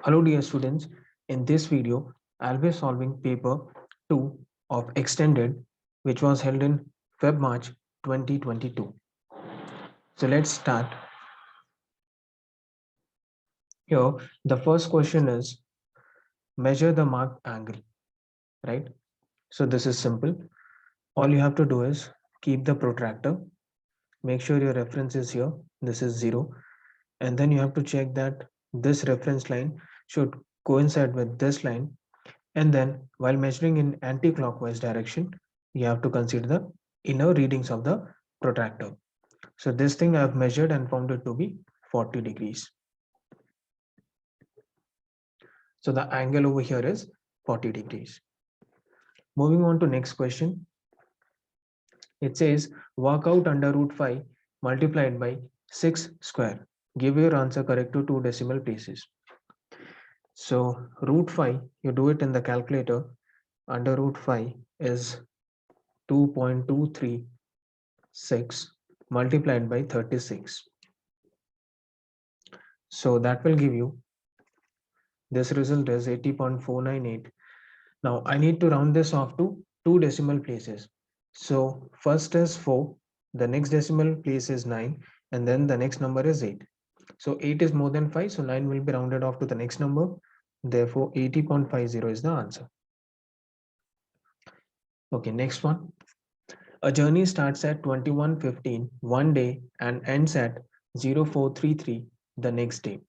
Hello dear students, in this video I'll be solving paper 2 of extended which was held in Feb-March 2022. So let's start. Here the first question is measure the marked angle, right? So this is simple. All you have to do is keep the protractor, make sure your reference is here, this is 0, and then you have to check that this reference line should coincide with this line. And then while measuring in anti-clockwise direction, you have to consider the inner readings of the protractor. So this thing I have measured and found it to be 40 degrees. So the angle over here is 40 degrees. Moving on to next question. It says work out under root 5 multiplied by 6 square. Give your answer correct to 2 decimal places. So root 5, you do it in the calculator. Under root 5 is 2.236 multiplied by 36. So that will give you, this result is 80.498. Now I need to round this off to 2 decimal places. So first is 4, the next decimal place is 9, and then the next number is 8. So 8 is more than 5, so 9 will be rounded off to the next number. Therefore 80.50 is the answer. Okay, next one. A journey starts at 21:15 one day and ends at 0433 the next day.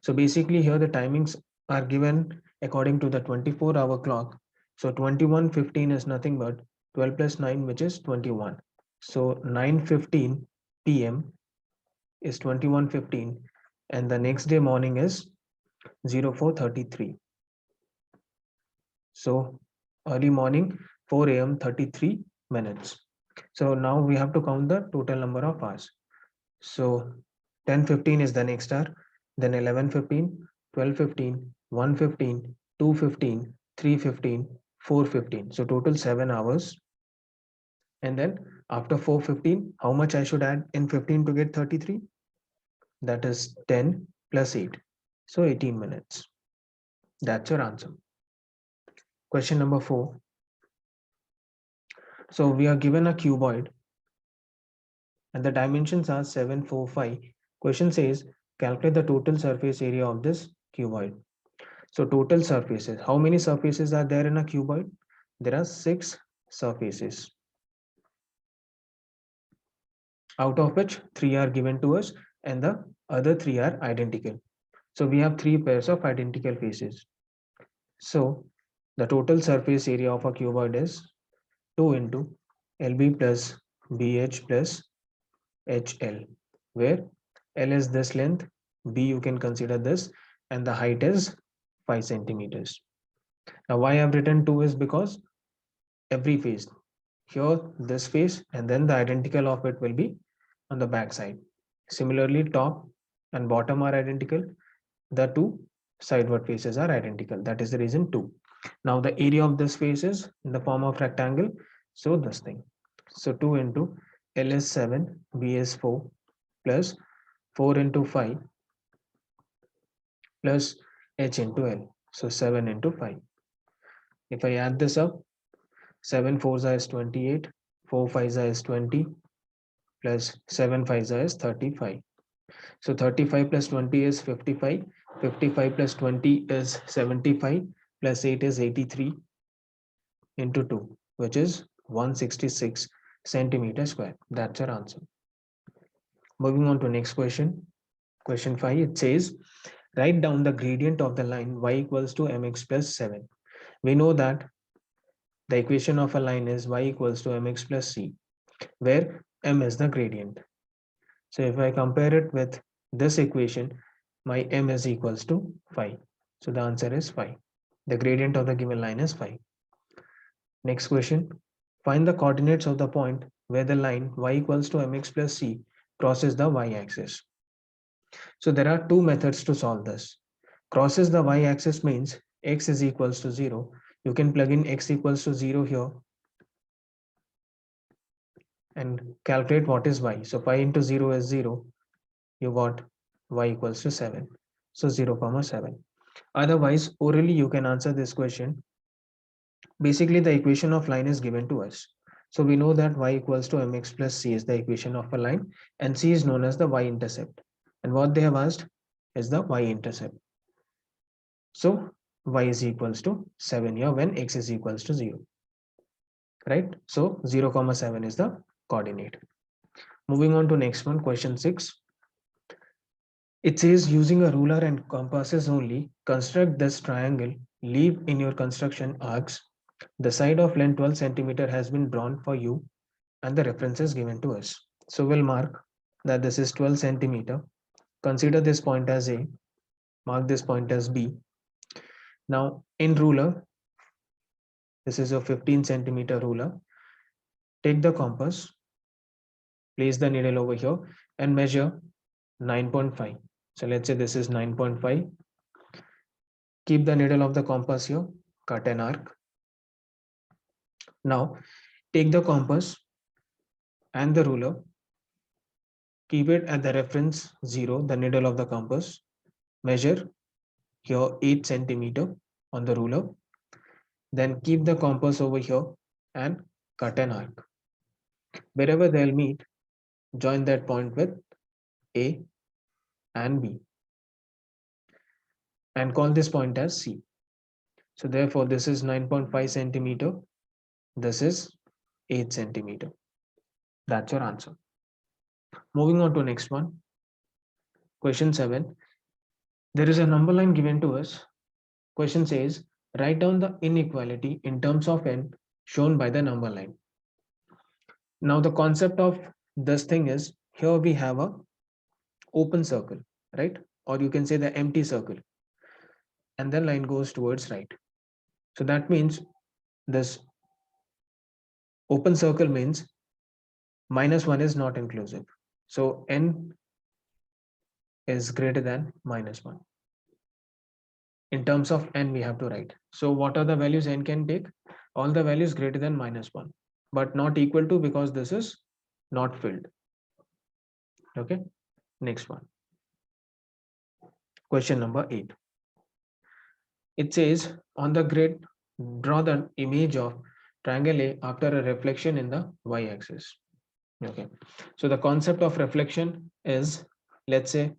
So basically here the timings are given according to the 24-hour clock. So 21:15 is nothing but 12 plus 9, which is 21. So 9:15 p.m. is 21:15 and the next day morning is 0433. So early morning 4 a.m. 33 minutes. So now we have to count the total number of hours. So 10:15 is the next hour, then 11:15, 12:15, 1:15, 2:15, 3:15, 4:15. So total 7 hours. And then after 4:15, how much I should add in 15 to get 33? That is 10 plus 8. So 18 minutes. That's your answer. Question number 4. So we are given a cuboid and the dimensions are 7, 4, 5. Question says calculate the total surface area of this cuboid. So total surfaces, how many surfaces are there in a cuboid? There are 6 surfaces, out of which 3 are given to us and the other 3 are identical. So we have 3 pairs of identical faces. So the total surface area of a cuboid is 2 into LB plus BH plus HL, where L is this length, B you can consider this, and the height is 5 centimeters. Now why I have written 2 is because every face, here this face, and then the identical of it will be on the back side. Similarly, top and bottom are identical. The 2 sideward faces are identical. That is the reason 2. Now the area of this face is in the form of rectangle. So this thing. So 2 into L is 7, B is 4 plus 4 into 5 plus H into L. So 7 into 5. If I add this up, 7 4s is 28, 4 5s is 20, plus 7 5s is 35. So 35 plus 20 is 55, 55 plus 20 is 75, plus 8 is 83 into 2, which is 166 centimeter square. That's your answer. Moving on to next question. Question 5, it says, write down the gradient of the line y equals to mx plus 7. We know that the equation of a line is y equals to mx plus c, where m is the gradient. So if I compare it with this equation, my m is equals to 5. So the answer is 5. The gradient of the given line is 5. Next question. Find the coordinates of the point where the line y equals to mx plus c crosses the y-axis. So there are 2 methods to solve this. Crosses the y-axis means x is equals to 0. You can plug in x equals to 0 here and calculate what is y. So 5 into 0 is 0. You got y equals to 7. So 0, 7. Otherwise, orally you can answer this question. Basically, the equation of line is given to us. So we know that y equals to mx plus c is the equation of a line, and c is known as the y-intercept. And what they have asked is the y-intercept. So y is equals to 7 here when x is equals to 0. Right? So 0, 7 is the coordinate. Moving on to next one, question 6. It says using a ruler and compasses only, construct this triangle, leave in your construction arcs. The side of length 12 centimeter has been drawn for you and the reference is given to us. So we'll mark that this is 12 centimeter. Consider this point as A, mark this point as B. Now in ruler, this is a 15 centimeter ruler. Take the compass, place the needle over here and measure 9.5. So let's say this is 9.5. Keep the needle of the compass here, cut an arc. Now take the compass and the ruler, keep it at the reference 0, the needle of the compass, measure here 8 centimeter on the ruler, then keep the compass over here and cut an arc. Wherever they'll meet, join that point with A and B and call this point as C. So therefore this is 9.5 centimeter, this is 8 centimeter. That's your answer. Moving on to next one. Question 7. There is a number line given to us. Question says, write down the inequality in terms of n shown by the number line. Now the concept of this thing is, here we have a open circle, right? Or you can say the empty circle. And the line goes towards right. So that means this open circle means -1 is not inclusive. So n is greater than -1. In terms of n, we have to write. So what are the values n can take? All the values greater than -1, but not equal to, because this is not filled. Okay, next one. Question number 8. It says, on the grid, draw the image of triangle A after a reflection in the y-axis. Okay, so the concept of reflection is, let's say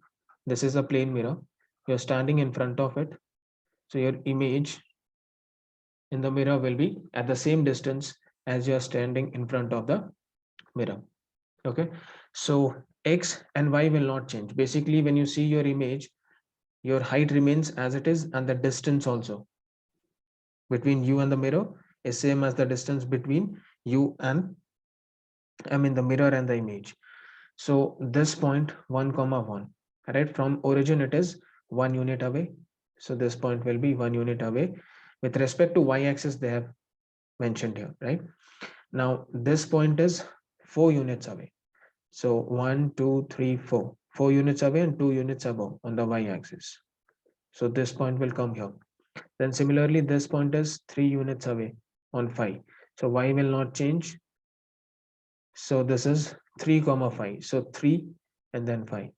this is a plane mirror. You're standing in front of it. So your image in the mirror will be at the same distance as you're standing in front of the mirror. Okay, so x and y will not change. Basically, when you see your image, your height remains as it is, and the distance also between you and the mirror is same as the distance between you and the mirror and the image. So this point 1, 1, right? From origin it is 1 unit away. So this point will be 1 unit away. With respect to y-axis, they have mentioned here, right? Now this point is 4 units away. So 1, 2, 3, 4. 4 units away and 2 units above on the y-axis. So this point will come here. Then similarly, this point is 3 units away on 5. So y will not change. So this is 3, 5. So 3 and then 5.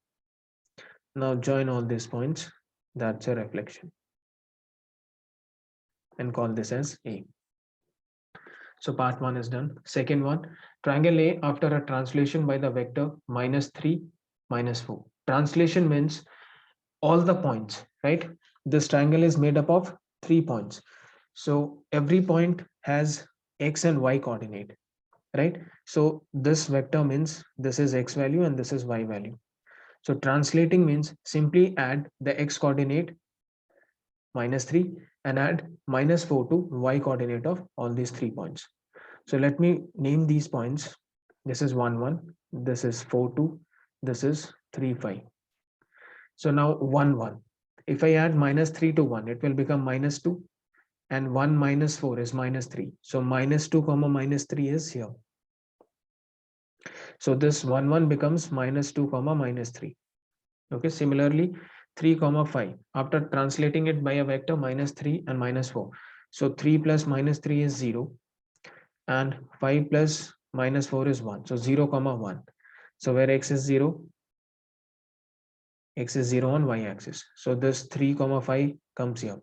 Now join all these points. That's a reflection. And call this as A. So part 1 is done. Second one, triangle A after a translation by the vector -3, -4. Translation means all the points, right? This triangle is made up of 3 points. So every point has x and y coordinate, right? So this vector means this is x value and this is y value. So translating means simply add the x coordinate -3 and add -4 to y coordinate of all these 3 points. So let me name these points. This is 1, 1. This is 4, 2. This is 3, 5. So now 1, 1. If I add -3 to 1, it will become -2. And 1 minus 4 is -3. So -2, -3 is here. So this 1, 1 becomes -2, -3. Okay, similarly 3, 5. After translating it by a vector -3 and -4. So 3 plus -3 is 0. And 5 plus -4 is 1. So 0, 1. So where x is 0, X is 0 on y-axis. So this 3 comma 5 comes here.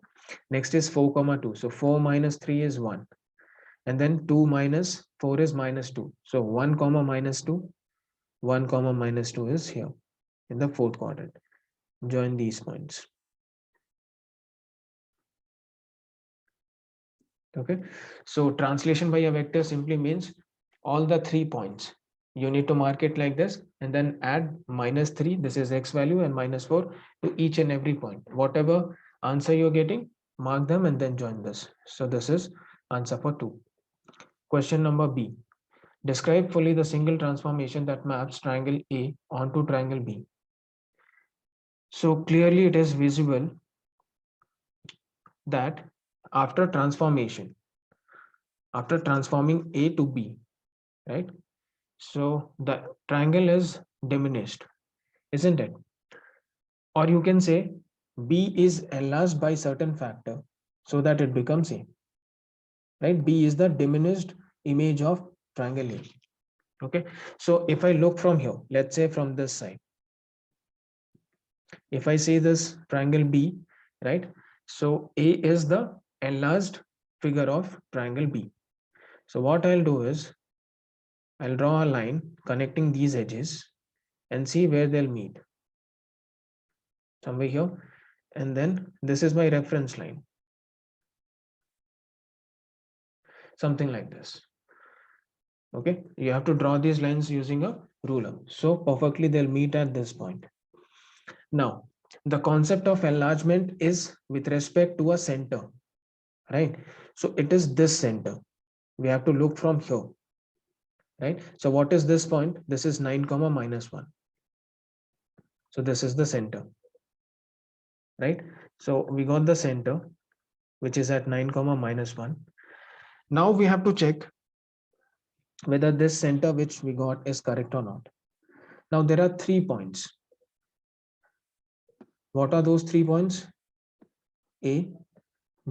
Next is 4 comma 2. So 4 minus 3 is 1. And then 2 minus 4 is minus 2. So 1 comma minus 2, 1 comma minus 2 is here in the fourth quadrant. Join these points. Okay. So translation by a vector simply means all the 3 points. You need to mark it like this and then add minus 3. This is x value and minus 4 to each and every point. Whatever answer you're getting, mark them and then join this. So this is answer for 2. Question number B. Describe fully the single transformation that maps triangle A onto triangle B. So clearly it is visible that after transformation, after transforming A to B, right? So the triangle is diminished, isn't it? Or you can say B is enlarged by certain factor so that it becomes A, right? B is the diminished image of triangle A. Okay. So if I look from here, let's say from this side, if I say this triangle B, right? So A is the enlarged figure of triangle B. So what I'll do is I'll draw a line connecting these edges and see where they'll meet. Somewhere here. And then this is my reference line. Something like this. Okay. You have to draw these lines using a ruler. So perfectly they'll meet at this point. Now, the concept of enlargement is with respect to a center, right? So it is this center. We have to look from here, right? So what is this point? This is 9 comma minus 1. So this is the center, right? So we got the center, which is at 9 comma minus 1. Now we have to check whether this center which we got is correct or not. Now there are 3 points. What are those 3 points? A,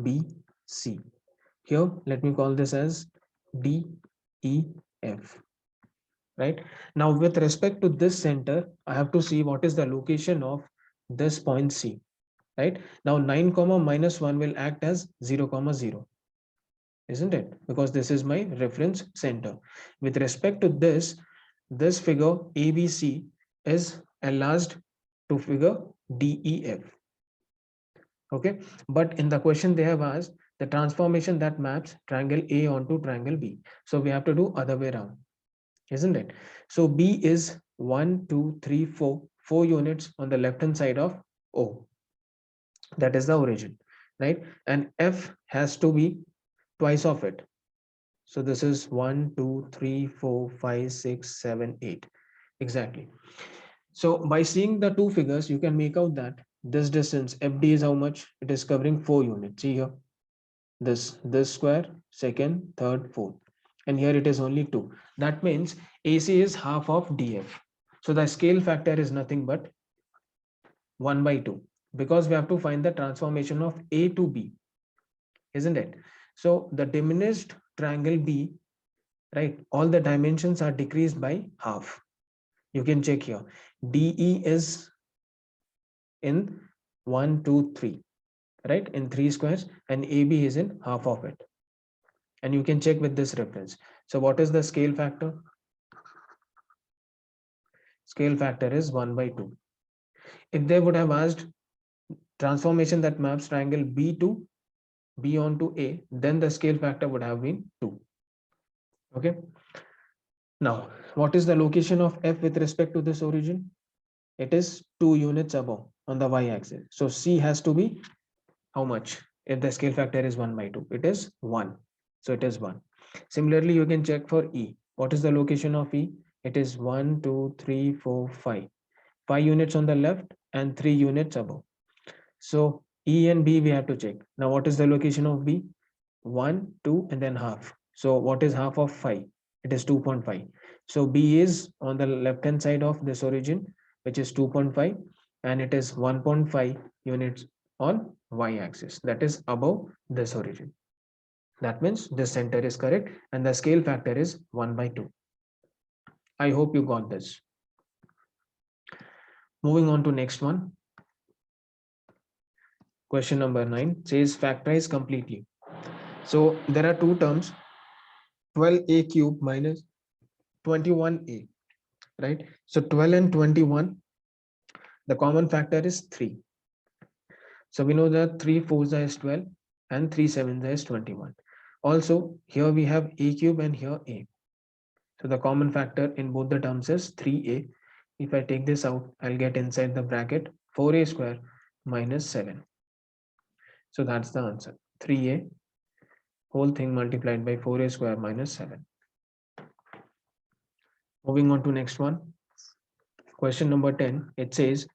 B, C. Here, let me call this as D, E, F. Right now, with respect to this center, I have to see what is the location of this point C. Right now, 9 comma minus 1 will act as 0 comma 0, isn't it? Because this is my reference center. With respect to this figure ABC is enlarged to figure DEF. Okay, but in the question they have asked the transformation that maps triangle A onto triangle B. So we have to do other way around, isn't it? So B is 1, 2, 3, 4, 4 units on the left hand side of O. That is the origin, right? And F has to be twice of it. So this is 1, 2, 3, 4, 5, 6, 7, 8. Exactly. So by seeing the two figures, you can make out that this distance FD is how much? It is covering 4 units. See here, this square, second, third, fourth. And here it is only 2. That means AC is half of DF. So the scale factor is nothing but 1 by 2 because we have to find the transformation of A to B, isn't it? So the diminished triangle B, right? All the dimensions are decreased by half. You can check here. DE is in 1, 2, 3, right? In 3 squares, and AB is in half of it. And you can check with this reference. So what is the scale factor? Scale factor is 1 by 2. If they would have asked transformation that maps triangle B to B onto A, then the scale factor would have been 2. Okay. Now, what is the location of F with respect to this origin? It is 2 units above on the y-axis. So C has to be how much? If the scale factor is 1 by 2, it is 1. So it is 1. Similarly, you can check for E. What is the location of E? It is 1, 2, 3, 4, 5. 5 units on the left and 3 units above. So E and B we have to check. Now what is the location of B? 1, 2 and then half. So what is half of 5? It is 2.5. So B is on the left hand side of this origin, which is 2.5, and it is 1.5 units on y-axis, that is above this origin. That means this center is correct and the scale factor is 1 by 2. I hope you got this. Moving on to next one. Question number 9 says factorize completely. So there are two terms, 12a cube minus 21a, right? So 12 and 21, the common factor is 3. So we know that 3 4s is 12 and 3 7s is 21. Also, here we have a cube and here a. So the common factor in both the terms is 3a. If I take this out, I'll get inside the bracket 4a square minus 7. So that's the answer. 3a whole thing multiplied by 4a square minus 7. Moving on to next one. Question number 10. It says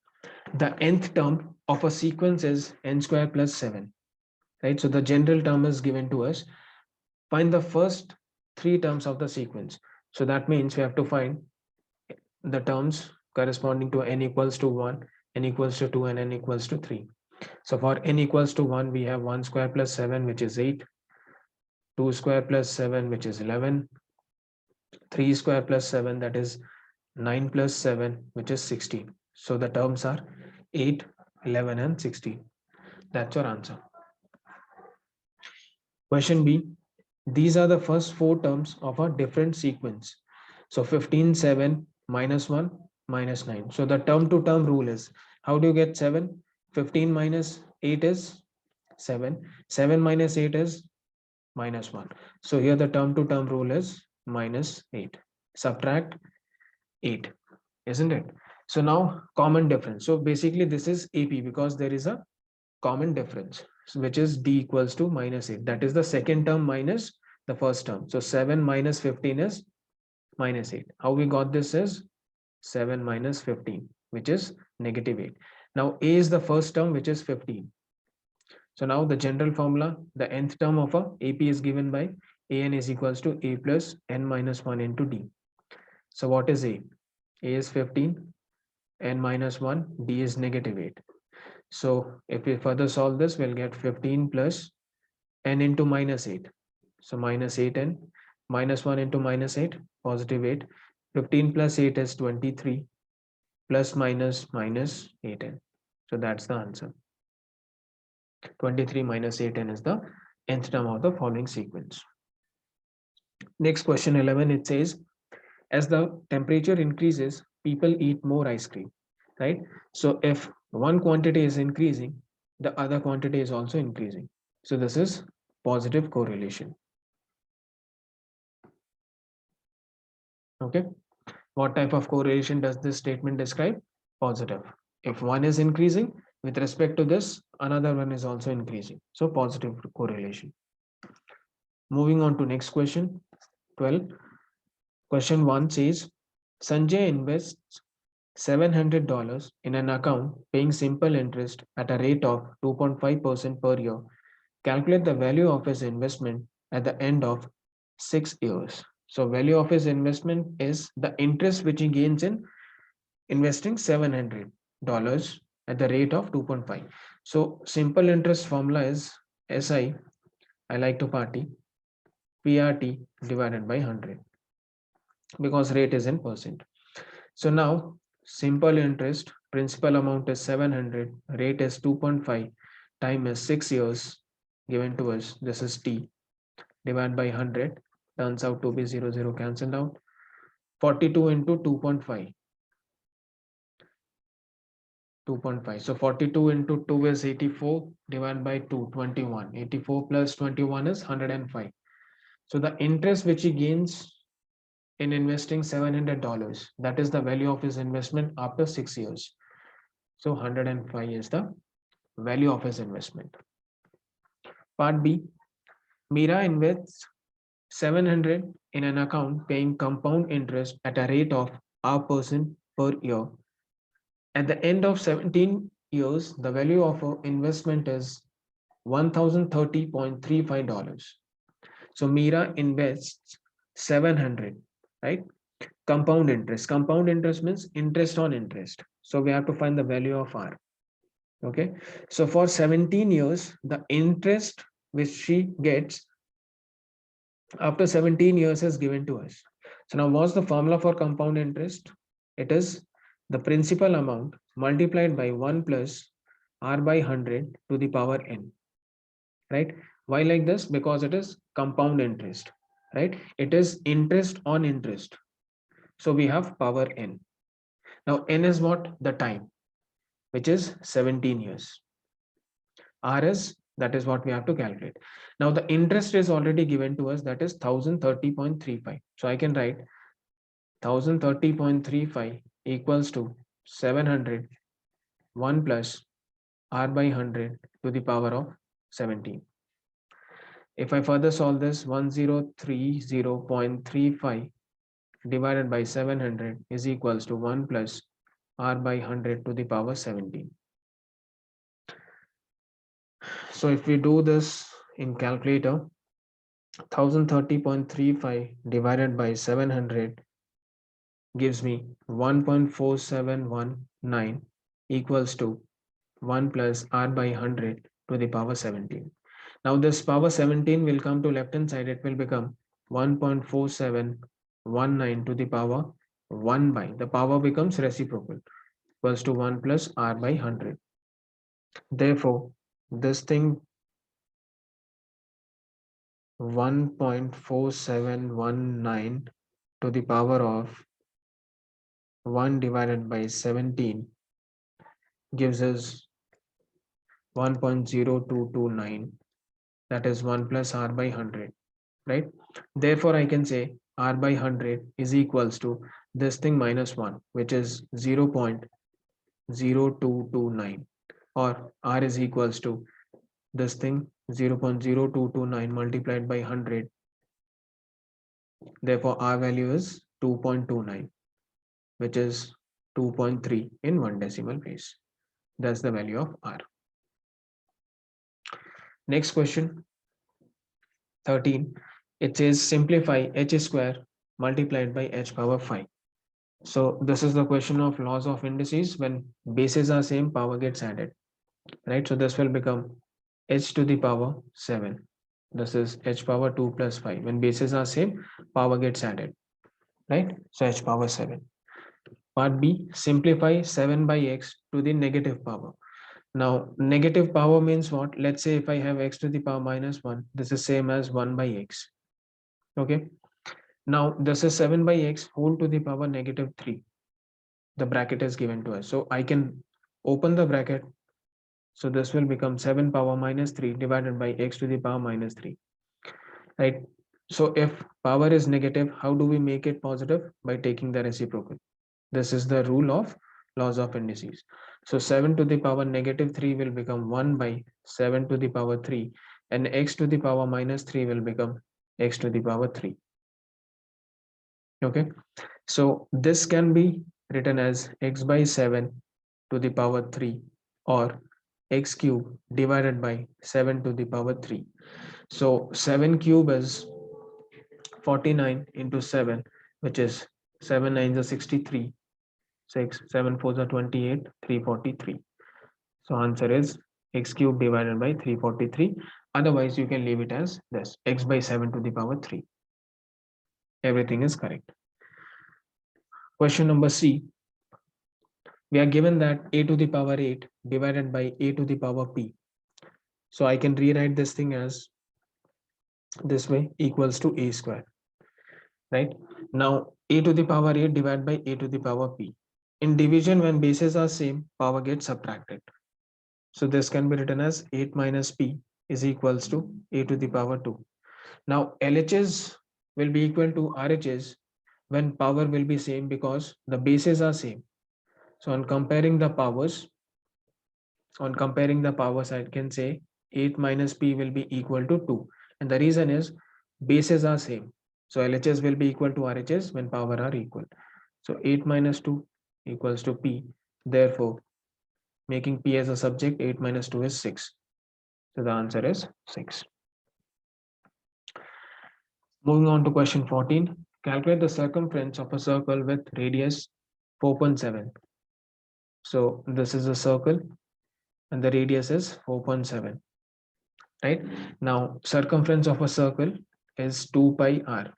the nth term of a sequence is n square plus 7. Right? So the general term is given to us. Find the first three terms of the sequence. So that means we have to find the terms corresponding to n equals to 1, n equals to 2, and n equals to 3. So for n equals to 1, we have 1 square plus 7, which is 8, 2 square plus 7, which is 11, 3 square plus 7, that is 9 plus 7, which is 16. So the terms are 8, 11, and 16. That's your answer. Question B. These are the first four terms of a different sequence. So 15, 7, minus 1, minus 9. So the term to term rule is, how do you get 7? 15 minus 8 is 7. 7 minus 8 is minus 1. So here the term to term rule is minus 8. Subtract 8, isn't it? So now common difference. So basically this is AP because there is a common difference, which is d equals to minus 8. That is the second term minus the first term. So 7 minus 15 is minus 8. How we got this is 7 minus 15, which is negative 8. Now a is the first term, which is 15. So now the general formula, the nth term of a AP is given by an is equals to a plus n minus 1 into d. So what is a? A is 15, n minus 1, d is negative 8. So if we further solve this, we'll get 15 plus n into minus 8. So minus 8n, minus 1 into minus 8, positive 8. 15 plus 8 is 23, plus minus minus 8n. So that's the answer. 23 minus 8n is the nth term of the following sequence. Next question 11, it says, as the temperature increases, people eat more ice cream, right? So if one quantity is increasing, the other quantity is also increasing. So this is positive correlation. Okay. What type of correlation does this statement describe? Positive. If one is increasing, with respect to this, another one is also increasing. So positive correlation. Moving on to next question, 12. Question 1 says, Sanjay invests $700 in an account paying simple interest at a rate of 2.5% per year. Calculate the value of his investment at the end of 6 years. So value of his investment is the interest which he gains in investing $700 at the rate of 2.5. So simple interest formula is SI, I like to party, PRT divided by 100 because rate is in percent. So now simple interest, principal amount is 700, rate is 2.5, time is 6 years given to us. This is T divided by 100, turns out to be 0 cancelled out. 42 into 2.5. 2.5. So 42 into 2 is 84 divided by 2, 21. 84 plus 21 is 105. So the interest which he gains in investing $700, that is the value of his investment after 6 years. So 105 is the value of his investment. Part B, Mira invests 700 in an account paying compound interest at a rate of R% per year. At the end of 17 years, the value of our investment is $1,030.35. So Mira invests 700, right? Compound interest. Compound interest means interest on interest. So we have to find the value of R. Okay. So for 17 years, the interest which she gets after 17 years is given to us. So now what's the formula for compound interest? It is the principal amount multiplied by 1 plus r by 100 to the power n, right? Why like this? Because it is compound interest, right? It is interest on interest. So we have power n. Now n is what? The time, which is 17 years. R is, that is what we have to calculate. Now the interest is already given to us, that is 1030.35. So I can write 1030.35 equals to 700 1 plus r by 100 to the power of 17. If I further solve this, 1030.35 divided by 700 is equals to 1 plus r by 100 to the power 17. So if we do this in calculator, 1030.35 divided by 700 gives me 1.4719 equals to 1 plus r by 100 to the power 17. Now this power 17 will come to left hand side, it will become 1.4719 to the power 1 by, the power becomes reciprocal, equals to 1 plus r by 100. Therefore, this thing 1.4719 to the power of 1 divided by 17 gives us 1.0229, that is 1 plus r by 100, right? Therefore, I can say r by 100 is equals to this thing minus 1, which is 0.0229, or r is equals to this thing 0.0229 multiplied by 100. Therefore, r value is 2.29, which is 2.3 in 1 decimal place. That's the value of r. Next question, 13. It says simplify h square multiplied by h power 5. So this is the question of laws of indices. When bases are same, power gets added, right? So this will become h to the power 7. This is h power 2 plus 5. When bases are same, power gets added, right? So h power 7. Part B, simplify 7 by x to the negative power. Now, negative power means what? Let's say if I have x to the power minus 1, this is same as 1 by x. Okay. Now, this is 7 by x whole to the power negative 3. The bracket is given to us. So I can open the bracket. So this will become 7 power minus 3 divided by x to the power minus 3. Right. So if power is negative, how do we make it positive? By taking the reciprocal. This is the rule of laws of indices. So 7 to the power negative 3 will become 1 by 7 to the power 3, and x to the power minus 3 will become x to the power 3. Okay. So this can be written as x by 7 to the power 3, or x cube divided by 7 to the power 3. So 7 cube is 49 into 7, which is 7 9s are 63, 6 7 4s are 28, 343. So answer is x cube divided by 343. Otherwise, you can leave it as this, x by 7 to the power 3. Everything is correct. Question number C. We are given that a to the power 8 divided by a to the power p. So I can rewrite this thing as this way, equals to a square. Right? Now, a to the power 8 divided by a to the power p. In division, when bases are same, power gets subtracted. So this can be written as 8 minus p is equals to a to the power 2. Now, LHS will be equal to RHS when power will be same, because the bases are same. So on comparing the powers, I can say 8 minus p will be equal to 2. And the reason is bases are same. So LHS will be equal to RHS when power are equal. So 8 minus 2 equals to p. Therefore, making p as a subject, 8 minus 2 is 6. So the answer is 6. Moving on to question 14. Calculate the circumference of a circle with radius 4.7. So this is a circle and the radius is 4.7. Right? Now, circumference of a circle is 2 pi r.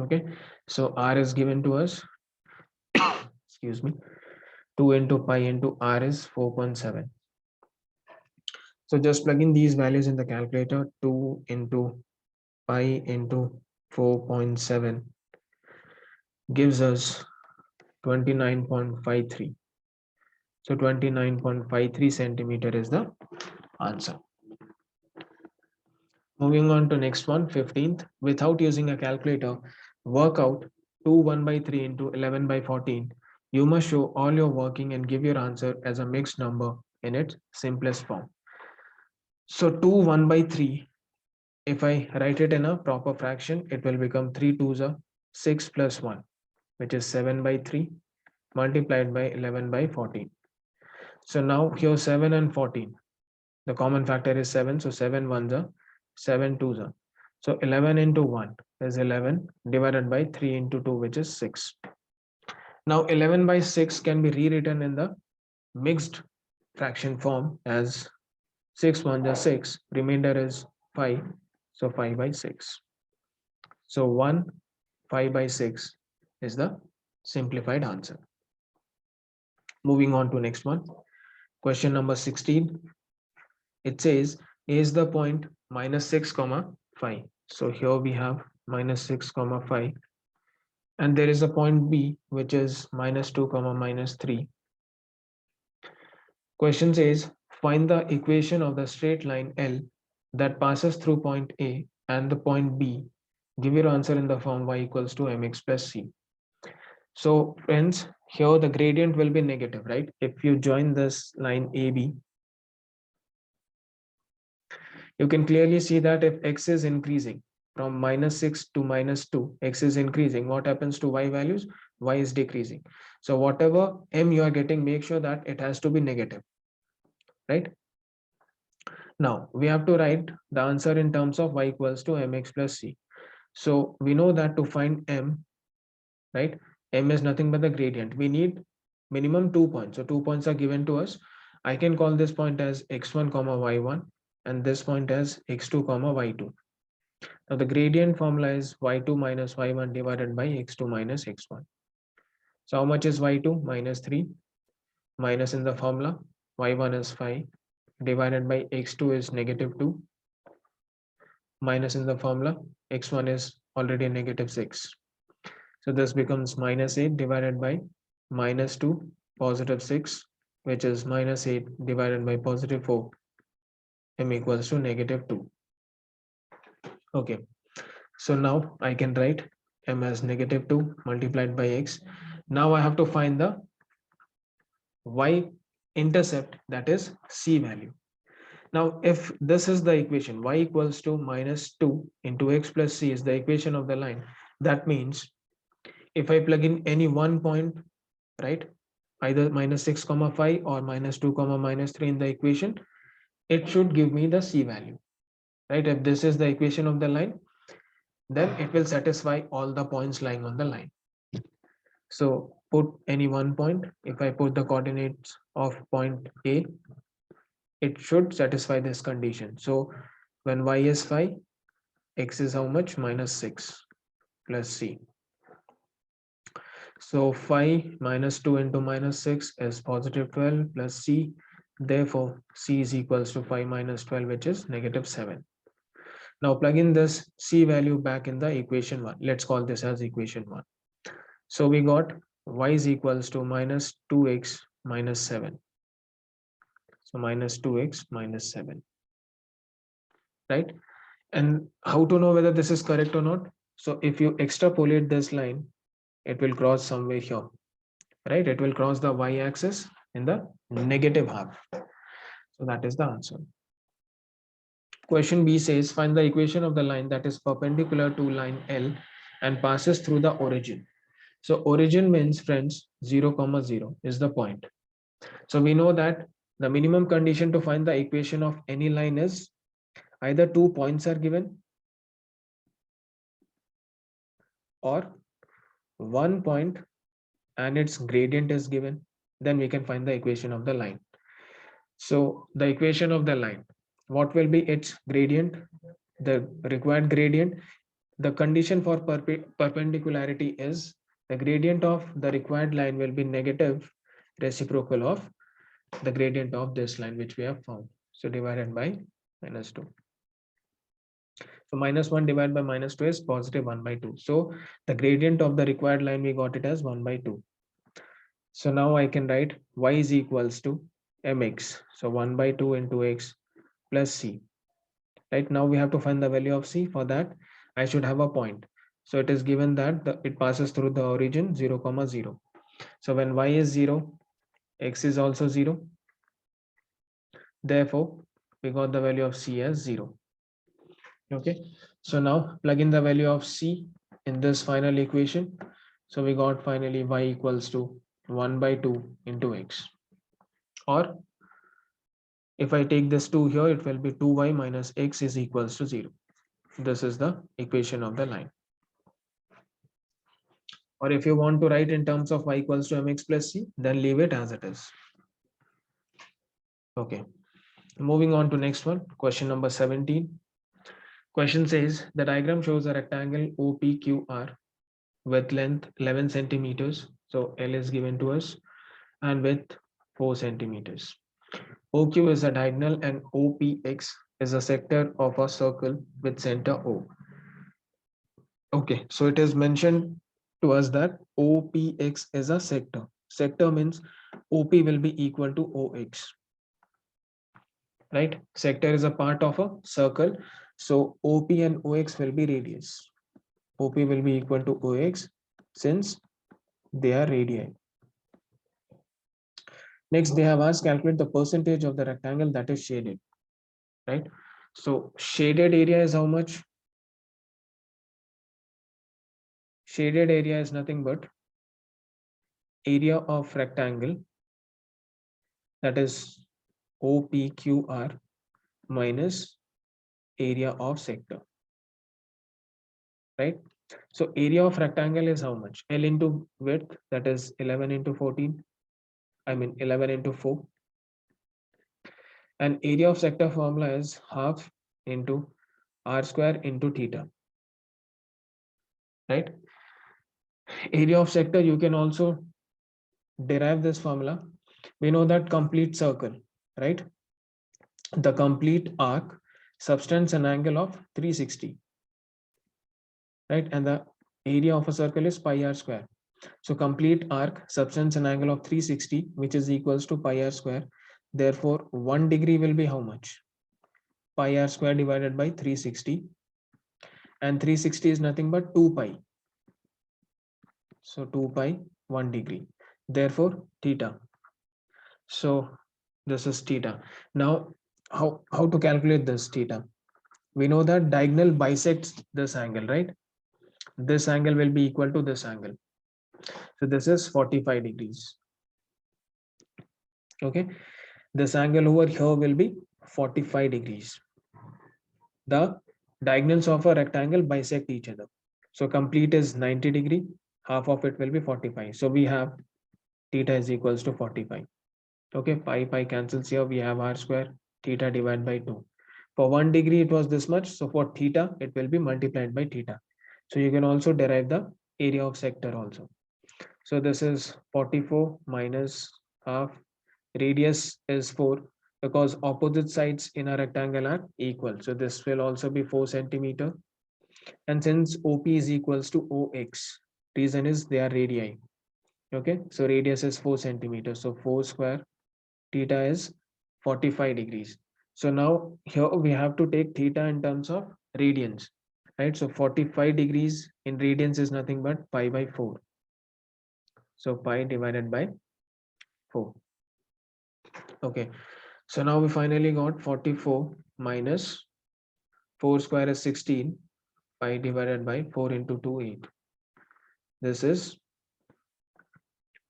Okay. So r is given to us. Excuse me. 2 into pi into r is 4.7. So just plug in these values in the calculator. 2 into pi into 4.7 gives us 29.53. So 29.53 centimeter is the answer. Moving on to next one, 15th. Without using a calculator, work out 2 1 by 3 into 11 by 14. You must show all your working and give your answer as a mixed number in its simplest form. So 2 1 by 3, if I write it in a proper fraction, it will become 3 2s are 6 plus 1, which is 7 by 3 multiplied by 11 by 14. So now here 7 and 14. The common factor is 7. So 7 ones are 7 twos are. So 11 into 1 is 11 divided by 3 into 2, which is 6. Now 11 by 6 can be rewritten in the mixed fraction form as 6 ones are 6. Remainder is 5. So 5 by 6. So 1 5 by 6 is the simplified answer. Moving on to next one. Question number 16. It says A is the point minus 6 comma 5. So here we have minus 6 comma 5, and there is a point B which is minus 2 comma minus 3. Question says find the equation of the straight line L that passes through point A and the point B. Give your answer in the form y equals to mx plus c. So friends, here the gradient will be negative, right? If you join this line AB, you can clearly see that if x is increasing from minus 6 to minus 2, x is increasing. What happens to y values? Y is decreasing. So whatever m you are getting, make sure that it has to be negative, right? Now we have to write the answer in terms of y equals to mx plus c. So we know that to find m, right? M is nothing but the gradient. We need minimum 2 points. So 2 points are given to us. I can call this point as x1 comma y1 and this point as x2 comma y2. Now the gradient formula is y2 minus y1 divided by x2 minus x1. So how much is y2? Minus 3. Minus in the formula, y1 is 5 divided by x2 is negative 2. Minus in the formula, x1 is already negative 6. So this becomes minus 8 divided by minus 2 positive 6, which is minus 8 divided by positive 4, m equals to negative 2. Okay, so now I can write m as negative 2 multiplied by x. Now I have to find the y intercept, that is c value. Now if this is the equation, y equals to minus 2 into x plus c is the equation of the line, that means if I plug in any one point, right, either minus 6 comma 5 or minus 2 comma minus 3 in the equation, it should give me the c value, right? If this is the equation of the line, then it will satisfy all the points lying on the line. So put any one point. If I put the coordinates of point A, it should satisfy this condition. So when y is 5, x is how much? Minus 6 plus c. So 5 minus 2 into minus 6 is positive 12 plus c. Therefore, c is equals to 5 minus 12, which is negative 7. Now plug in this c value back in the equation 1. Let's call this as equation 1. So we got y is equals to minus 2x minus 7. So minus 2x minus 7, right? And how to know whether this is correct or not? So if you extrapolate this line, it will cross somewhere here, right? It will cross the y-axis in the negative half. So that is the answer. Question B says, find the equation of the line that is perpendicular to line L and passes through the origin. So origin means, friends, 0, 0 is the point. So we know that the minimum condition to find the equation of any line is either 2 points are given or 1 point and its gradient is given. Then we can find the equation of the line. So the equation of the line, what will be its gradient? The required gradient. The condition for perpendicularity is the gradient of the required line will be negative reciprocal of the gradient of this line which we have found. So divided by -2. So -1 divided by -2 is positive 1/2. So the gradient of the required line, we got it as 1/2. So now I can write y is equals to mx. So 1/2 into x plus c. Right now we have to find the value of c. For that, I should have a point. So it is given that it passes through the origin 0, 0. So when y is 0, x is also 0. Therefore, we got the value of c as 0. Okay. So now plug in the value of c in this final equation. So we got finally y equals to 1/2 into x. Or if I take this 2 here, it will be 2y minus x is equals to 0. This is the equation of the line. Or if you want to write in terms of y equals to mx plus c, then leave it as it is. Okay. Moving on to next one, question number 17. Question says the diagram shows a rectangle OPQR with length 11 centimeters. So L is given to us, and width 4 centimeters. OQ is a diagonal and OPX is a sector of a circle with center O. Okay, so it is mentioned to us that OPX is a sector. Sector means OP will be equal to OX. Right? Sector is a part of a circle. So OP and OX will be radius. OP will be equal to OX since they are radii. Next, they have asked calculate the percentage of the rectangle that is shaded. Right? So shaded area is how much? Shaded area is nothing but area of rectangle, that is OPQR, minus area of sector. Right? So area of rectangle is how much? L into width, that is 11 into 14. I mean 11 into 4. And area of sector formula is half into r square into theta. Right? Area of sector, you can also derive this formula. We know that complete circle, right? The complete arc subtends an angle of 360. Right? And the area of a circle is pi r square. So complete arc subtends an angle of 360, which is equals to pi r square. Therefore, 1 degree will be how much? Pi r square divided by 360. And 360 is nothing but 2 pi. So 2 pi, 1 degree. Therefore, theta. So this is theta. Now, how to calculate this theta? We know that diagonal bisects this angle, right? This angle will be equal to this angle. So this is 45 degrees. Okay. This angle over here will be 45 degrees. The diagonals of a rectangle bisect each other. So complete is 90 degree. Half of it will be 45. So we have theta is equals to 45. Okay. Pi cancels here. We have r square, theta divided by 2. For 1 degree, it was this much. So for theta, it will be multiplied by theta. So you can also derive the area of sector also. So this is 44 minus half. Radius is 4 because opposite sides in a rectangle are equal. So this will also be 4 centimeter. And since OP is equals to OX, reason is they are radii. Okay, so radius is 4 centimeters. So 4 square, theta is 45 degrees. So now here we have to take theta in terms of radians, right? So 45 degrees in radians is nothing but pi by 4. So pi divided by 4. Okay, so now we finally got 44 minus 4 square is 16. Pi divided by 4 into 2, 8. This is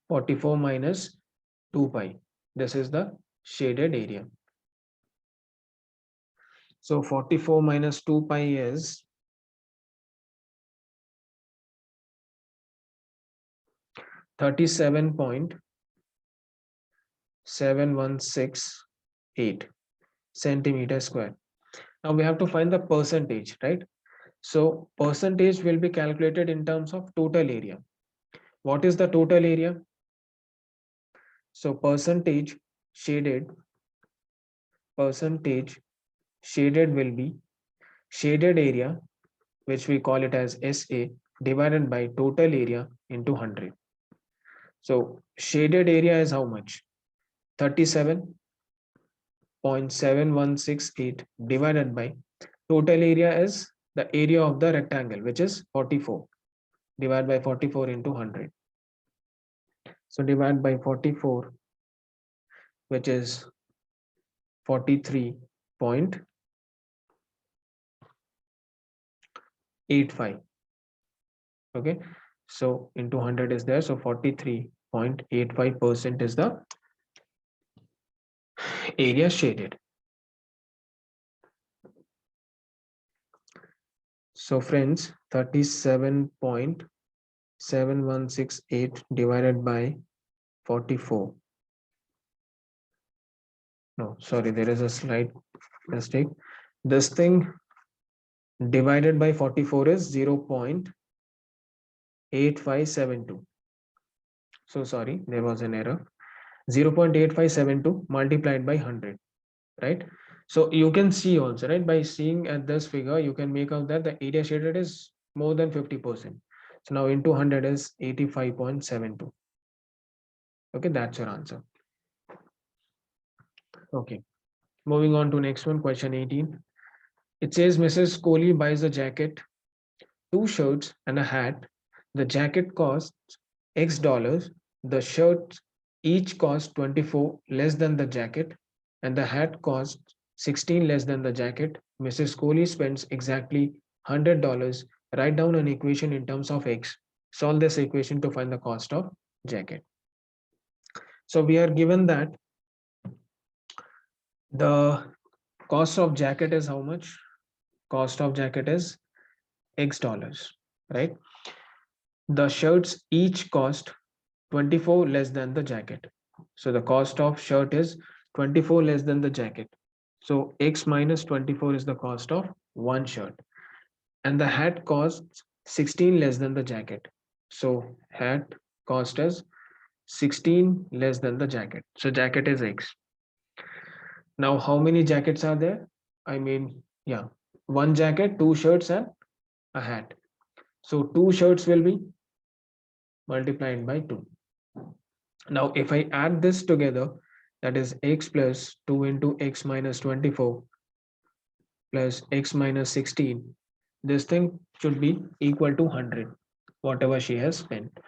44 minus 2 pi. This is the shaded area. So 44 minus 2 pi is 37.7168 centimeter square. Now we have to find the percentage, right? So percentage will be calculated in terms of total area. What is the total area? So percentage shaded will be shaded area, which we call it as SA, divided by total area into 100. So shaded area is how much? 37.7168 divided by total area is the area of the rectangle, which is 44, divided by 44 into 100. So divide by 44, which is 43.85. Okay, so into 100 is there, so 43.85% is the area shaded. So friends, 37.7168 divided by 44. No, sorry, there is a slight mistake. This thing divided by 44 is 0.8572. So sorry, there was an error. 0.8572 multiplied by 100, right? So you can see also, right, by seeing at this figure, you can make out that the area shaded is more than 50%. So now into 100 is 85.72. Okay, that's your answer. Okay, moving on to next one, question 18. It says Mrs. Kohli buys a jacket, 2 shirts and a hat. The jacket costs X dollars. The shirts each cost 24 less than the jacket, and the hat costs 16 less than the jacket. Mrs. Kohli spends exactly $100. Write down an equation in terms of X. Solve this equation to find the cost of jacket. So we are given that the cost of jacket is how much? Cost of jacket is X dollars, right? The shirts each cost 24 less than the jacket. So the cost of shirt is 24 less than the jacket. So X minus 24 is the cost of one shirt. And the hat costs 16 less than the jacket. So hat cost is 16 less than the jacket. So jacket is X. Now how many jackets are there? I mean, yeah, one jacket, 2 shirts and a hat. So 2 shirts will be multiplied by 2. Now, if I add this together, that is X plus 2 into X minus 24 plus X minus 16, this thing should be equal to 100, whatever she has spent.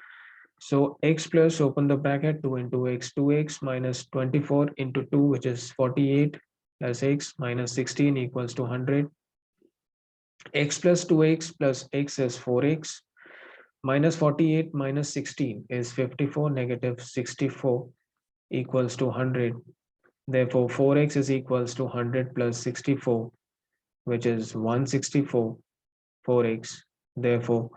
So X plus, open the bracket, 2 into X, 2X minus 24 into 2, which is 48, plus X minus 16 equals to 100. X plus 2X plus X is 4X. Minus 48 minus 16 is 54, negative 64 equals to 100. Therefore, 4x is equals to 100 plus 64, which is 164, 4x. Therefore,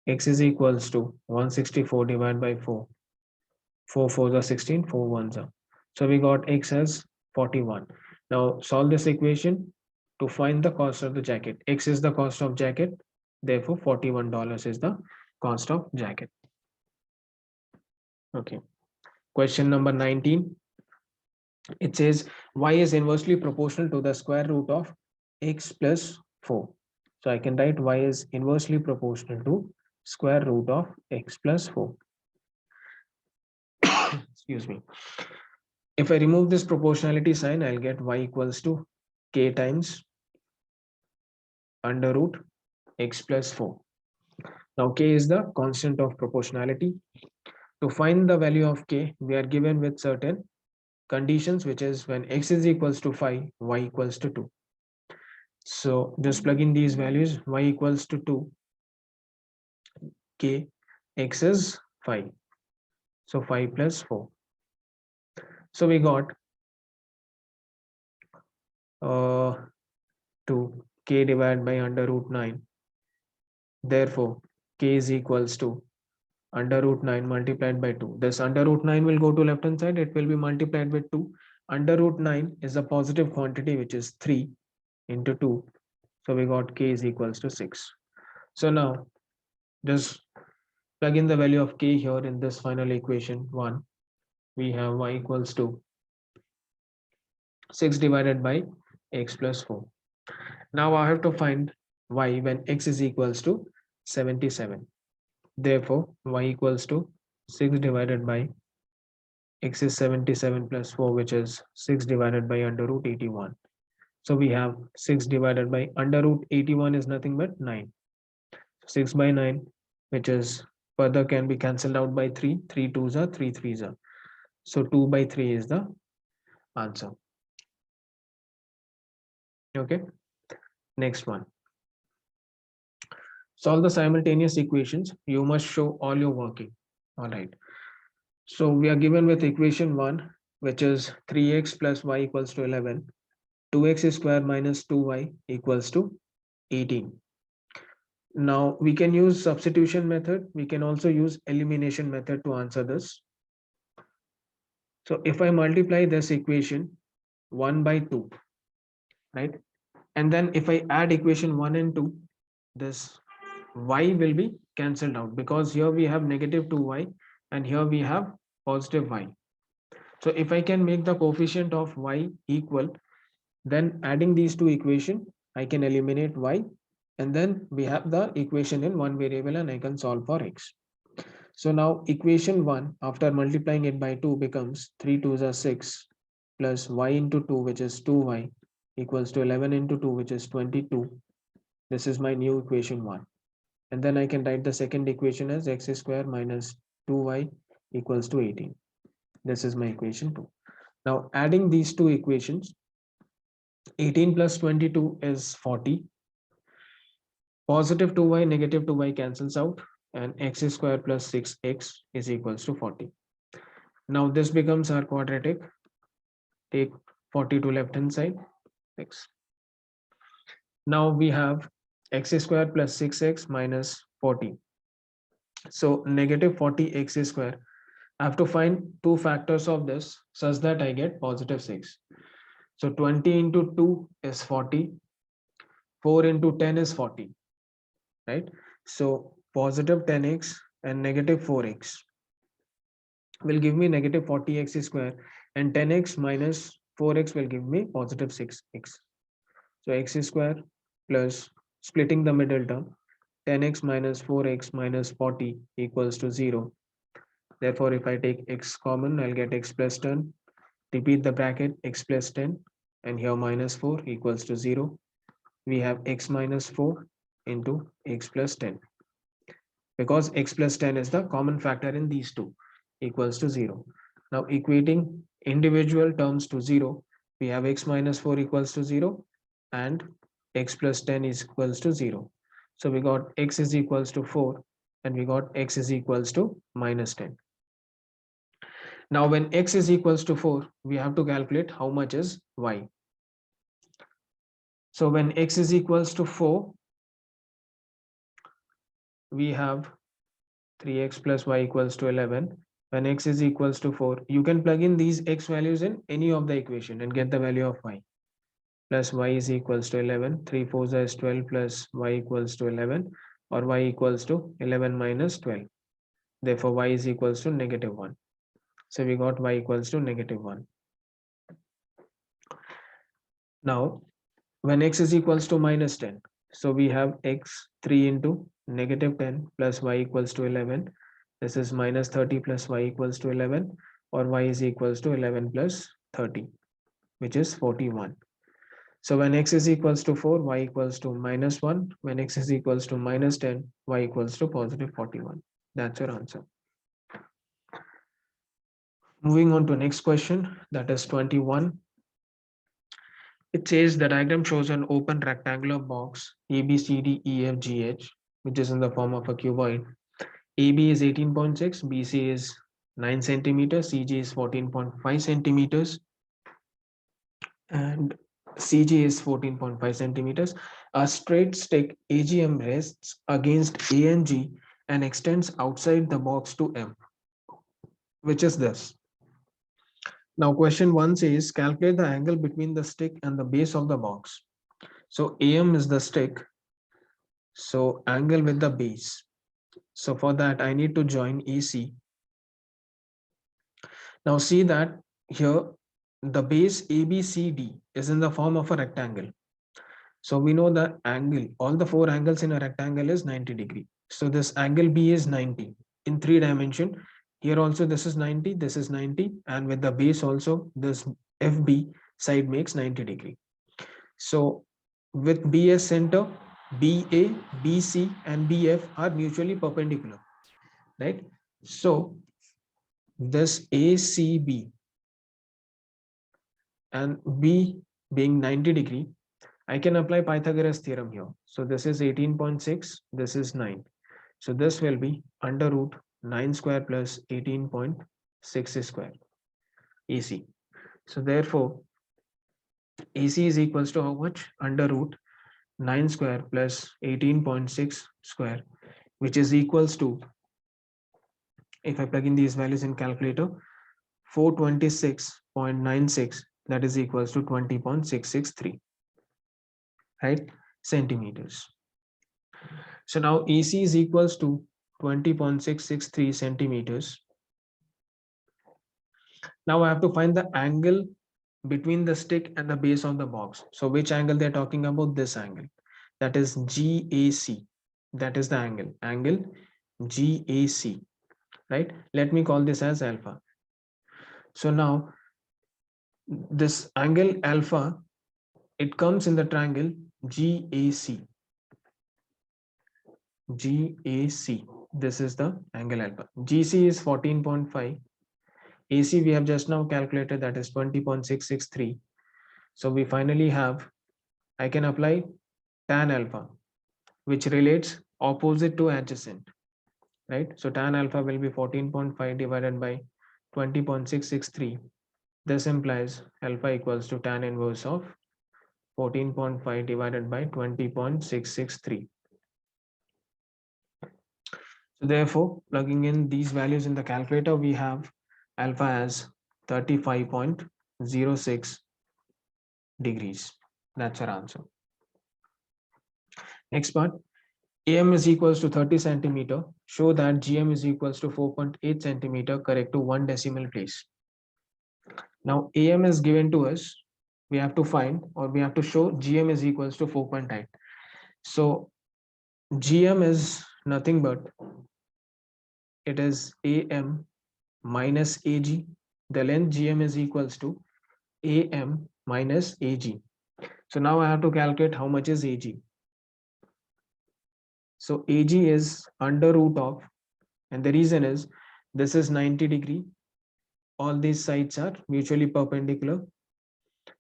x is equals to 164 divided by 4. 4 4s are 16, 4 1s are. So we got x as 41. Now solve this equation to find the cost of the jacket. X is the cost of jacket. Therefore, $41 is the cost of jacket. Okay. Question number 19. It says y is inversely proportional to the square root of x plus 4. So I can write y is inversely proportional to square root of x plus 4. Excuse me. If I remove this proportionality sign, I'll get y equals to k times under root x plus 4. Now k is the constant of proportionality. To find the value of k, we are given with certain conditions, which is when x is equals to 5, y equals to 2. So just plug in these values, y equals to 2, k, x is 5. So 5 plus 4. So we got 2 k divided by under root 9. Therefore, k is equals to under root 9 multiplied by 2. This under root 9 will go to left hand side. It will be multiplied with 2. Under root 9 is a positive quantity, which is 3 into 2. So we got k is equals to 6. So now just plug in the value of k here in this final equation 1. we have y equals to 6 divided by x plus 4. Now I have to find y when x is equals to 77. Therefore, y equals to 6 divided by x is 77 plus 4, which is 6 divided by under root 81. So we have 6 divided by under root 81 is nothing but 9. 6 by 9, which is further can be cancelled out by 3. 3 2s are 3 3s are. So 2 by 3 is the answer. Okay. Next one. Solve the simultaneous equations. You must show all your working. All right. So we are given with equation 1, which is 3x plus y equals to 11. 2x square minus 2y equals to 18. Now we can use substitution method. We can also use elimination method to answer this. So if I multiply this equation 1 by 2, right? And then if I add equation 1 and 2, this y will be cancelled out because here we have negative 2y and here we have positive y. So if I can make the coefficient of y equal, then adding these two equations, I can eliminate y, and then we have the equation in one variable and I can solve for x. So now equation 1 after multiplying it by 2 becomes 3 2s are 6 plus y into 2, which is 2y, equals to 11 into 2, which is 22. This is my new equation 1. And then I can write the second equation as x square minus 2y equals to 18. This is my equation 2. Now adding these two equations, 18 plus 22 is 40. Positive 2y, negative 2y cancels out, and x square plus 6x is equals to 40. Now this becomes our quadratic. Take 40 to left hand side, x. Now we have x square plus 6x minus 40. So negative 40x square. I have to find two factors of this such that I get positive 6. So 20 into 2 is 40. 4 into 10 is 40, right? So positive 10x and negative 4x will give me negative 40x square, and 10x minus 4x will give me positive 6x. So x square plus, splitting the middle term, 10x minus 4x minus 40 equals to 0. Therefore, if I take x common, I'll get x plus 10. Repeat the bracket, x plus 10, and here minus 4 equals to 0. We have x minus 4 into x plus 10. Because x plus 10 is the common factor in these two, equals to 0. Now equating individual terms to 0, we have x minus 4 equals to 0 and x plus 10 is equals to 0. So we got x is equals to 4 and we got x is equals to minus 10. Now when x is equals to 4, we have to calculate how much is y. So when x is equals to 4, we have 3x plus y equals to 11. When x is equals to 4, you can plug in these x values in any of the equation and get the value of y. Plus y is equals to 11. 3 4s is 12 plus y equals to 11, or y equals to 11 minus 12. Therefore, y is equals to negative 1. So we got y equals to negative 1. Now, when x is equals to minus 10, so we have x 3 into negative 10 plus y equals to 11. This is minus 30 plus y equals to 11, or y is equals to 11 plus 30, which is 41. So when x is equals to 4, y equals to minus 1. When x is equals to minus 10, y equals to positive 41. That's your answer. Moving on to next question, that is 21. It says the diagram shows an open rectangular box ABCDEFGH, which is in the form of a cuboid. AB is 18.6, BC is 9 centimeters, CG is 14.5 centimeters, and CG is 14.5 centimeters. A straight stick AGM rests against A and G and extends outside the box to M, which is this. Now question 1 says calculate the angle between the stick and the base of the box. So AM is the stick, so angle with the base. So for that I need to join AC. Now see that here the base ABCD is in the form of a rectangle. So we know the angle, all the four angles in a rectangle is 90 degree. So this angle B is 90 in 3 dimension. Here also this is 90, this is 90, and with the base also this FB side makes 90 degree. So with B as center, BA, BC and BF are mutually perpendicular, right? So this ACB and B being 90 degree, I can apply Pythagoras theorem here. So this is 18.6, this is 9. So this will be under root 9 square plus 18.6 square AC. So therefore, AC is equals to how much? Under root 9 square plus 18.6 square, which is equals to, if I plug in these values in calculator, 426.96, that is equals to 20.663, right? Centimeters. So now AC is equals to 20.663 centimeters. Now I have to find the angle between the stick and the base of the box. So which angle they're talking about? This angle. That is GAC. That is the angle. Angle GAC, right? Let me call this as alpha. So now this angle alpha, it comes in the triangle GAC. GAC. This is the angle alpha. GC is 14.5. AC we have just now calculated, that is 20.663. So we finally have, I can apply tan alpha, which relates opposite to adjacent, right? So tan alpha will be 14.5 divided by 20.663. This implies alpha equals to tan inverse of 14.5 divided by 20.663. So therefore, plugging in these values in the calculator, we have alpha as 35.06 degrees. That's our answer. Next part, AM is equals to 30 centimeter. Show that GM is equals to 4.8 centimeter, correct to 1 decimal place. Now AM is given to us. We have to find, or we have to show GM is equals to 4.8. So GM is nothing but, it is AM minus AG. The length GM is equals to AM minus AG. So now I have to calculate how much is AG. So AG is under root of, and the reason is this is 90 degree. All these sides are mutually perpendicular.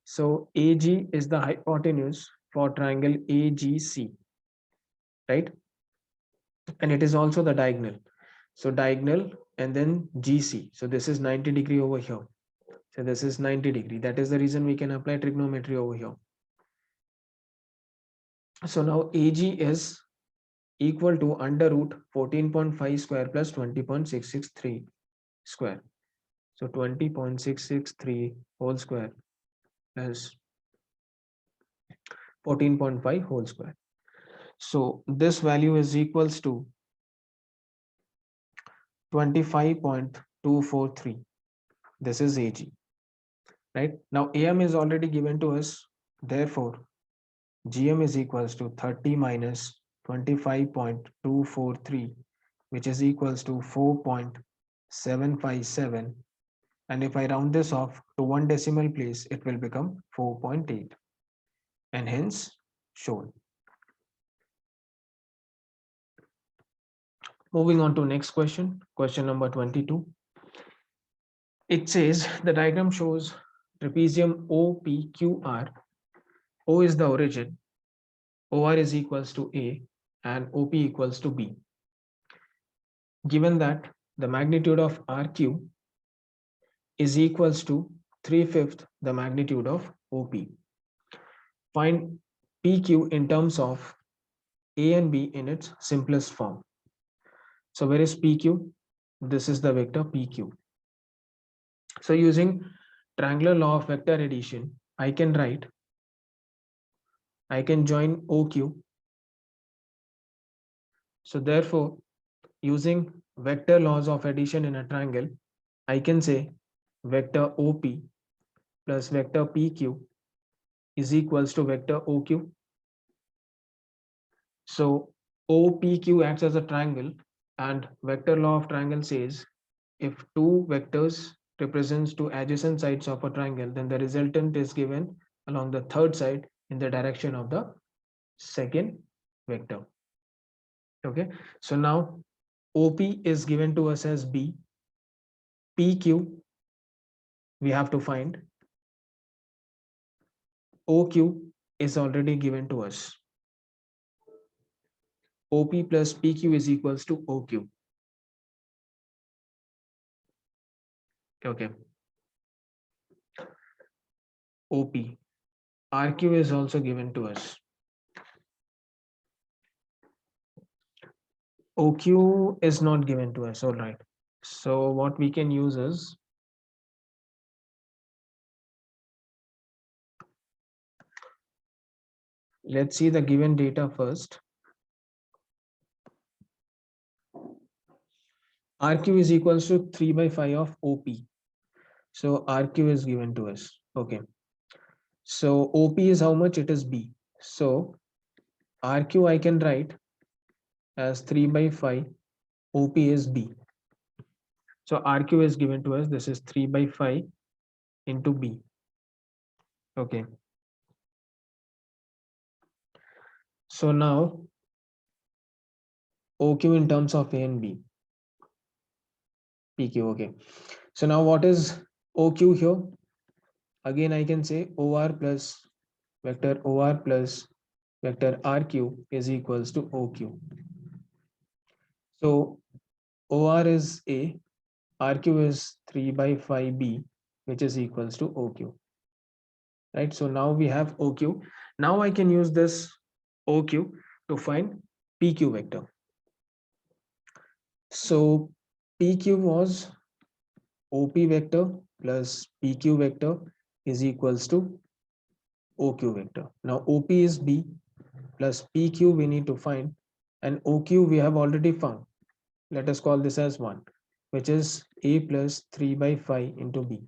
So AG is the hypotenuse for triangle AGC, right? And it is also the diagonal. So diagonal and then GC. So this is 90 degree over here. So this is 90 degree. That is the reason we can apply trigonometry over here. So now AG is equal to under root 14.5 square plus 20.663 square. So 20.663 whole square plus 14.5 whole square. So this value is equals to 25.243. This is AG, right? Now AM is already given to us. Therefore, GM is equals to 30 minus 25.243, which is equals to 4.757. And if I round this off to 1 decimal place, it will become 4.8, and hence shown. Moving on to next question, question number 22. It says the diagram shows trapezium OPQR. O is the origin, OR is equals to A, and OP equals to B. Given that the magnitude of RQ is equals to 3/5 the magnitude of OP. Find PQ in terms of A and B in its simplest form. So where is PQ? This is the vector PQ. So using triangular law of vector addition, I can join OQ. So therefore, using vector laws of addition in a triangle, I can say vector OP plus vector PQ is equals to vector OQ. So OPQ acts as a triangle, and vector law of triangle says if two vectors represents two adjacent sides of a triangle, then the resultant is given along the third side in the direction of the second vector. Okay, so now OP is given to us as B, PQ we have to find, OQ is already given to us. OP plus PQ is equals to OQ. Okay. OP. RQ is also given to us. OQ is not given to us. All right. So what we can use is, let's see the given data first. RQ is equals to 3 by 5 of OP. So RQ is given to us. Okay. So OP is how much? It is B. So RQ I can write as 3 by 5. OP is B. So RQ is given to us. This is 3 by 5 into B. Okay. So now OQ in terms of A and B. PQ. Okay. So now what is OQ here? Again, I can say OR plus vector OR plus vector RQ is equals to OQ. So OR is A, RQ is 3 by 5B, which is equals to OQ. Right. So now we have OQ. Now I can use this OQ to find PQ vector. So PQ was OP vector plus PQ vector is equals to OQ vector. Now OP is B plus PQ we need to find, and OQ we have already found. Let us call this as 1, which is A plus 3 by 5 into B.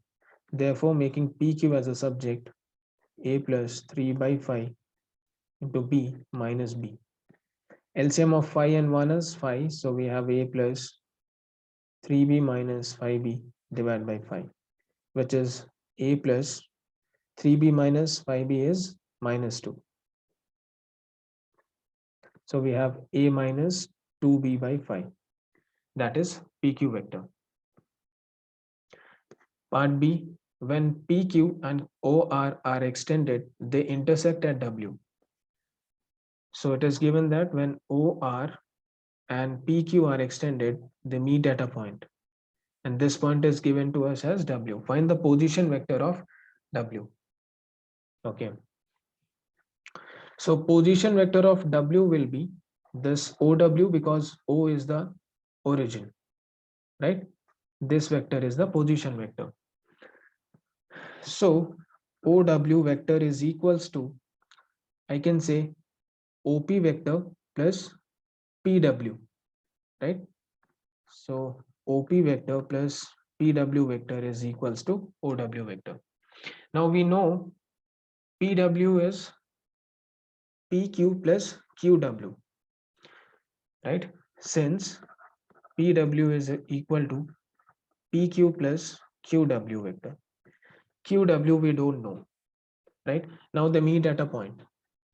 Therefore, making PQ as a subject, A plus 3 by 5 into B minus B. LCM of 5 and 1 is 5, so we have A plus 3B minus 5B divided by 5, which is A plus 3B minus 5B is minus 2. So we have A minus 2B by 5. That is PQ vector. Part B, when PQ and OR are extended, they intersect at W. So it is given that when OR and PQ are extended, they meet at a point. And this point is given to us as W. Find the position vector of W. Okay. So position vector of W will be this OW, because O is the origin, right? This vector is the position vector. So OW vector is equals to, I can say, OP vector plus PW, right? So OP vector plus PW vector is equals to OW vector. Now we know PW is PQ plus QW, right? Since PW is equal to PQ plus QW vector. QW we don't know, right? Now they meet at a point.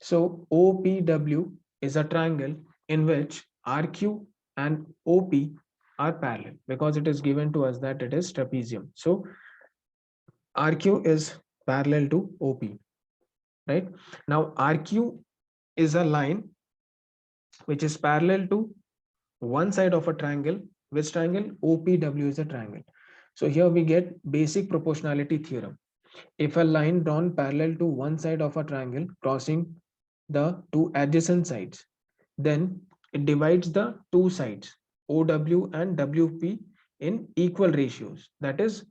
So OPW is a triangle in which RQ and OP are parallel, because it is given to us that it is trapezium. So RQ is parallel to OP, right? Now RQ is a line which is parallel to one side of a triangle. Which triangle? OPW is a triangle. So here we get basic proportionality theorem. If a line drawn parallel to one side of a triangle crossing the two adjacent sides, then it divides the two sides, OW and WP, in equal ratios. That is,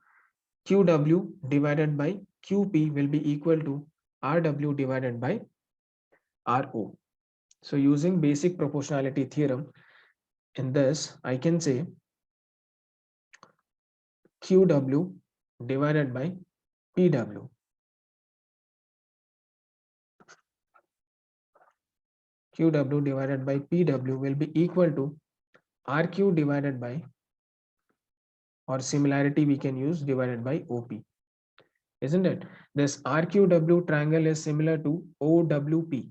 QW divided by QP will be equal to RW divided by RO. So using basic proportionality theorem, in this I can say QW divided by PW. QW divided by PW will be equal to RQ divided by, or similarity we can use, divided by OP, isn't it? This RQW triangle is similar to OWP,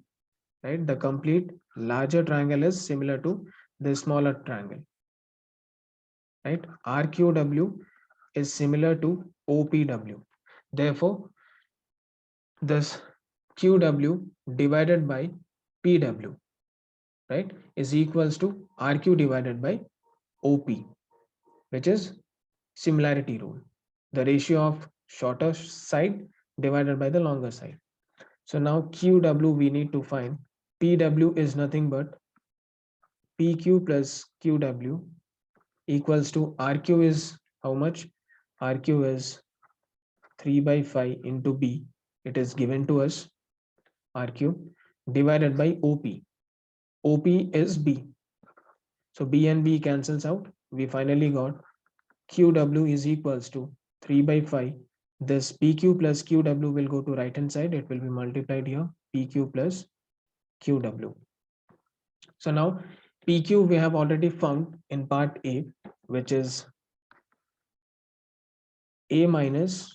right? The complete larger triangle is similar to the smaller triangle, right? RQW is similar to OPW. Therefore, this QW divided by PW, right, is equals to RQ divided by OP, which is similarity rule. The ratio of shorter side divided by the longer side. So now QW we need to find. PW is nothing but PQ plus QW equals to RQ is how much? RQ is 3 by 5 into B. It is given to us, RQ, divided by OP. OP is B. So B and B cancels out. We finally got QW is equals to 3 by 5. This PQ plus QW will go to right hand side. It will be multiplied here. PQ plus QW. So now PQ we have already found in part A, which is A minus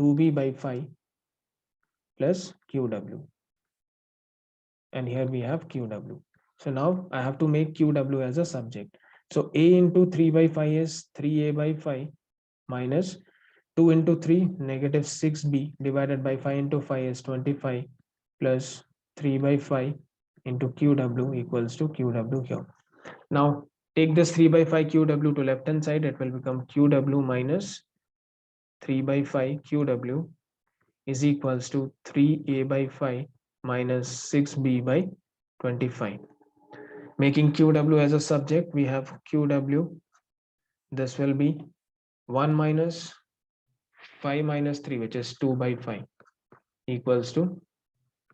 2B by 5 plus QW. And here we have QW. So now I have to make QW as a subject. So A into 3 by 5 is 3A by 5 minus 2 into 3 negative 6B divided by 5 into 5 is 25 plus 3 by 5 into QW equals to QW here. Now take this 3 by 5 QW to left hand side. It will become QW minus 3 by 5 QW is equals to 3A by 5 minus 6B by 25. Making QW as a subject, we have QW. This will be 1 minus 5 minus 3, which is 2 by 5, equals to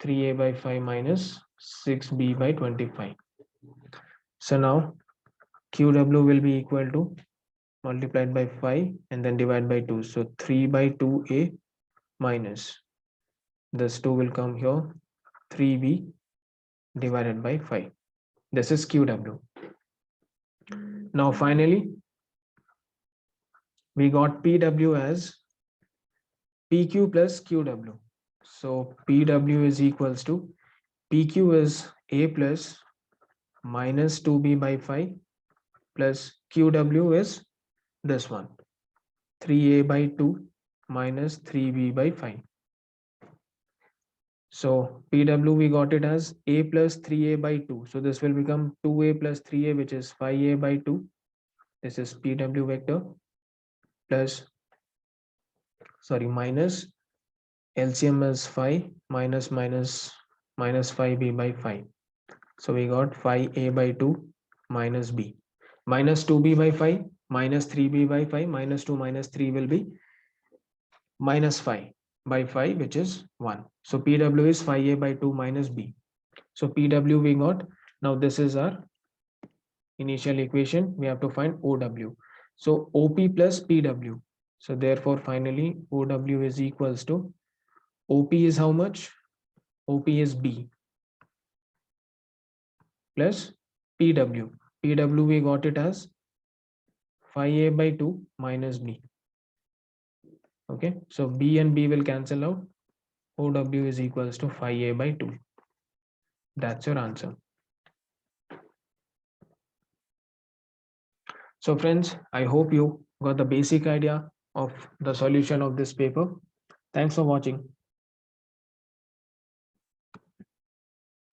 3A by 5 minus 6B by 25. So now QW will be equal to multiplied by 5 and then divide by 2. So 3 by 2A minus this 2 will come here, 3B divided by 5. This is QW. Now finally, we got PW as PQ plus QW. So PW is equals to PQ is A plus minus 2B by 5 plus QW is this one, 3A by 2 minus 3B by 5. So PW we got it as A plus 3A by 2. So this will become 2A plus 3A, which is 5A by 2. This is PW vector plus, minus LCM is 5 minus 5B by 5. So we got 5A by 2 minus B. Minus 2B by 5 minus 3B by 5 minus 2 minus 3 will be minus 5 by 5, which is 1. So PW is 5A by 2 minus B. So PW we got. Now this is our initial equation. We have to find OW. So OP plus PW. So therefore finally OW is equals to, OP is how much? OP is B plus PW. PW we got it as 5A by 2 minus B. Okay, so B and B will cancel out. OW is equals to 5A by 2. That's your answer. So friends, I hope you got the basic idea of the solution of this paper. Thanks for watching.